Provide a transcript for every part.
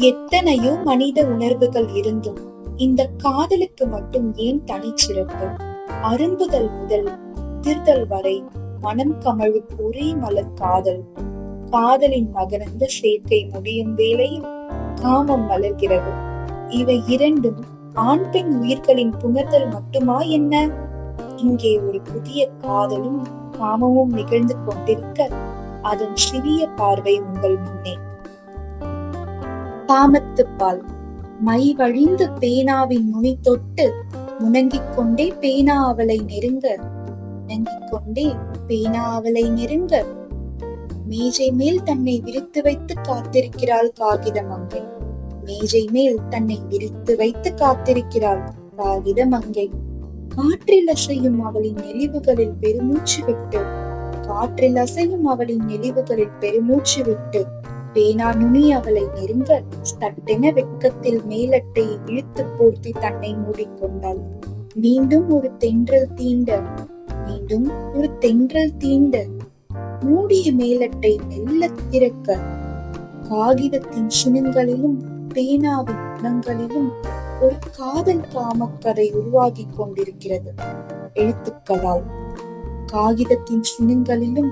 எத்தனையோ மனித உணர்வுகள் இருந்தும் இந்த காதலுக்கு மட்டும் ஏன் தனிச்சிறப்பு? அரும்புதல் முதல் உதிர்தல் வரை மனம் கமழும் ஒரே மலர் காதல். காதலின் மகரந்த சேர்க்கை முடியும் வேளையில் காமம் மலர்கிறது. இவை இரண்டும் ஆண் பெண் உயிர்களின் புணர்தல் மட்டுமா என்ன? இங்கே ஒரு புதிய காதலும் காமமும் நிகழ்ந்து கொண்டிருக்க அதன் சிறிய பார்வை உங்கள் முன்னே. காமத்துப்பால் மை வழிந்து பேனாவின் நுனி தொட்டு முணங்கிக் கொண்டே பேனா அவளை நெருங்க, முணங்கிக் கொண்டே பேனா அவளை நெருங்க. மேஜை மேல் தன்னை விரித்து வைத்து காத்திருக்கிறாள் காகித மங்கை. மேஜை மேல் தன்னை விரித்து வைத்து காத்திருக்கிறாள் காகித மங்கை. காற்றில் அசையும் அவளின் நெளிவுகளில் பெருமூச்சு விட்டு, காற்றில் அசையும் அவளின் நெளிவுகளில் பெருமூச்சு விட்டு பேனா நுனி அவளை நெருங்க சட்டென வெட்கத்தில் மேலட்டை இழுத்து போர்த்தி தன்னை மூடிக்கொண்டாள். மீண்டும் ஒரு தென்றல் தீண்ட, மீண்டும் ஒரு தென்றல் தீண்ட மூடிய மேலட்டை மெல்ல திறக்க காகிதத்தின் சுணங்களிலும் பேனாவின் குணங்களிலும் ஒரு காதல் காமக்கதை உருவாகி கொண்டிருக்கிறது. எழுத்துக்களால் காகிதத்தின் சுணங்களிலும்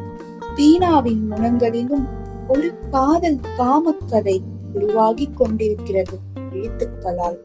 பேனாவின் முனங்களிலும் ஒரு காதல் காமக்கதை உருவாகி கொண்டிருக்கிறது எழுத்துக்களால்.